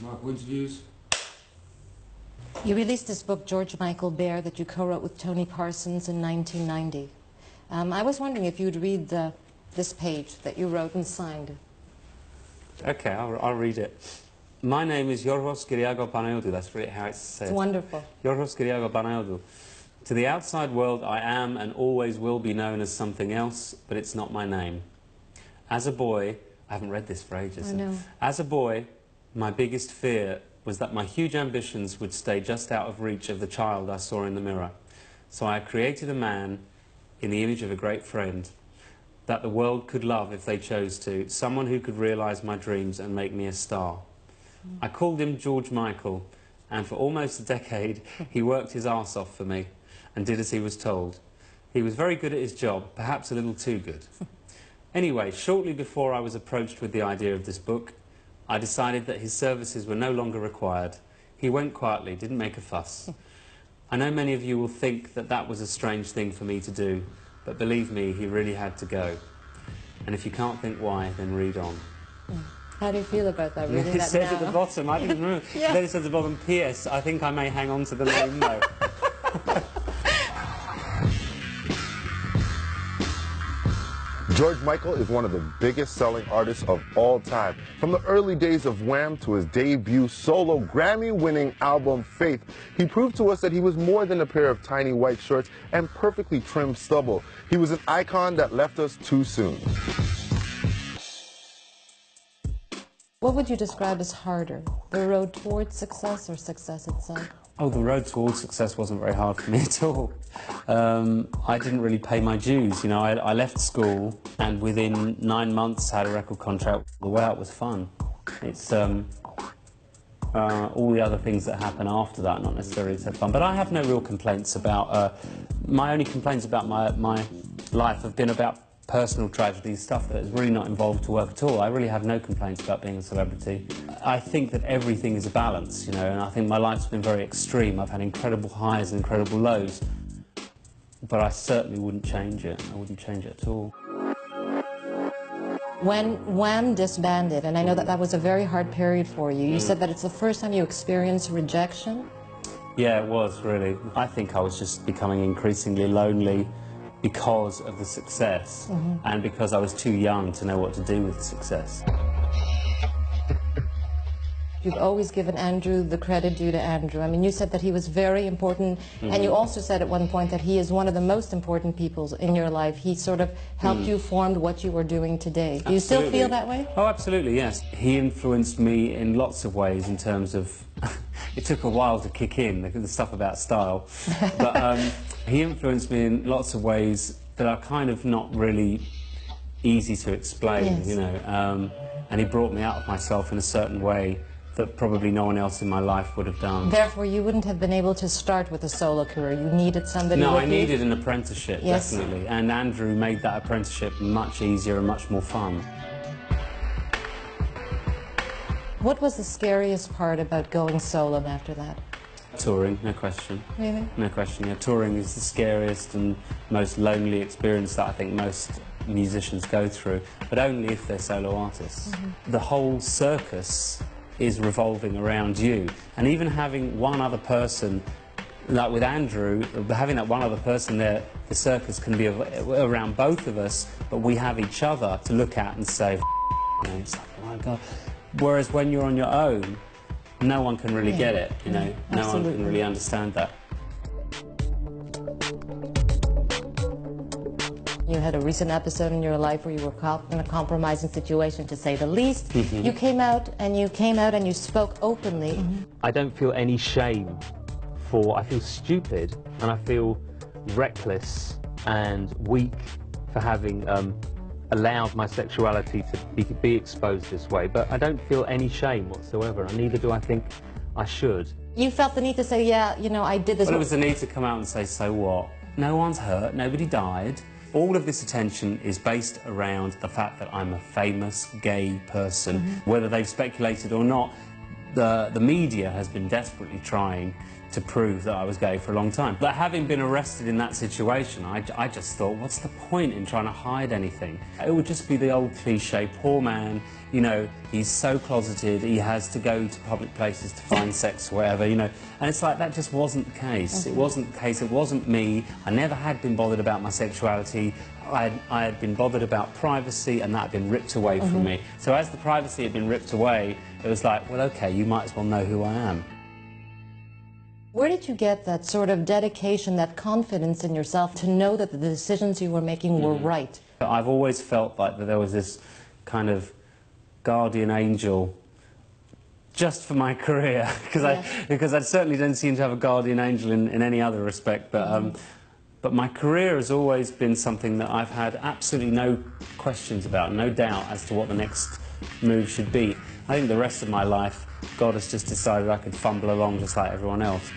Mark interviews. You released this book, George Michael Bear, that you co-wrote with Tony Parsons in 1990. I was wondering if you'd read this page that you wrote and signed. Okay, I'll read it. My name is Yorgos Kyriakou Panayotou. That's really how it's said. It's wonderful. Yorgos Kyriakou Panayotou. To the outside world, I am and always will be known as something else, but it's not my name. As a boy, I haven't read this for ages. I know. As a boy, my biggest fear was that my huge ambitions would stay just out of reach of the child I saw in the mirror. So I created a man in the image of a great friend that the world could love if they chose to, someone who could realise my dreams and make me a star. I called him George Michael, and for almost a decade he worked his arse off for me and did as he was told. He was very good at his job, perhaps a little too good. Anyway, shortly before I was approached with the idea of this book, I decided that his services were no longer required. He went quietly, didn't make a fuss. I know many of you will think that that was a strange thing for me to do, but believe me, he really had to go. And if you can't think why, then read on. How do you feel about that, reading It that says now? at the bottom, I didn't remember. Yeah. Then it says at the bottom, P.S. I think I may hang on to the name though. George Michael is one of the biggest selling artists of all time. From the early days of Wham to his debut solo Grammy-winning album Faith, he proved to us that he was more than a pair of tiny white shorts and perfectly trimmed stubble. He was an icon that left us too soon. What would you describe as harder, the road towards success or success itself? Oh, the road towards success wasn't very hard for me at all. I didn't really pay my dues. You know, I left school and within 9 months had a record contract. The way out was fun. It's all the other things that happen after that, not necessarily so fun. But I have no real complaints about, my only complaints about my life have been about personal tragedy, stuff that is really not involved to work at all. I really have no complaints about being a celebrity. I think that everything is a balance, you know, and I think my life's been very extreme. I've had incredible highs and incredible lows, but I certainly wouldn't change it. I wouldn't change it at all. When Wham disbanded, and I know that that was a very hard period for you, you said that it's the first time you experienced rejection? Yeah, it was, really. I think I was just becoming increasingly lonely because of the success and because I was too young to know what to do with success. You've always given Andrew the credit due to Andrew. I mean, you said that he was very important, and you also said at one point that he is one of the most important people in your life. He sort of helped you form what you are doing today. Do you still feel that way? Oh, absolutely, yes. He influenced me in lots of ways in terms of... It took a while to kick in, the stuff about style. But he influenced me in lots of ways that are kind of not really easy to explain, Yes. you know. And he brought me out of myself in a certain way that probably no one else in my life would have done. Therefore, you wouldn't have been able to start with a solo career. You needed somebody No, with I you. needed an apprenticeship, Yes. definitely. And Andrew made that apprenticeship much easier and much more fun. What was the scariest part about going solo after that? Touring, no question. Really? No question, yeah. Touring is the scariest and most lonely experience that I think most musicians go through, but only if they're solo artists. The whole circus is revolving around you, and even having one other person, like with Andrew, having that one other person there, the circus can be around both of us, but we have each other to look at and say, you know, it's like, oh my God. Whereas when you're on your own, no one can really get it, you know. No one can really understand that. You had a recent episode in your life where you were in a compromising situation, to say the least. You came out and you spoke openly. I don't feel any shame I feel stupid and I feel reckless and weak for having allowed my sexuality to be exposed this way, but I don't feel any shame whatsoever, and neither do I think I should. You felt the need to say, yeah, you know, I did this. Well, it was the need to come out and say, so what? No one's hurt, nobody died. All of this attention is based around the fact that I'm a famous gay person. Whether they've speculated or not, the media has been desperately trying to prove that I was gay for a long time. But having been arrested in that situation, I just thought, what's the point in trying to hide anything? It would just be the old cliche, poor man, you know, he's so closeted, he has to go to public places to find sex or whatever, you know. And it's like, that just wasn't the case. It wasn't the case, it wasn't me. I never had been bothered about my sexuality. I had been bothered about privacy, and that had been ripped away from me. So as the privacy had been ripped away, it was like, well, okay, you might as well know who I am. Where did you get that sort of dedication, that confidence in yourself to know that the decisions you were making were right? I've always felt like that there was this kind of guardian angel just for my career, because I certainly don't seem to have a guardian angel in any other respect, but my career has always been something that I've had absolutely no questions about, no doubt as to what the next move should be. I think the rest of my life, God has just decided I could fumble along just like everyone else.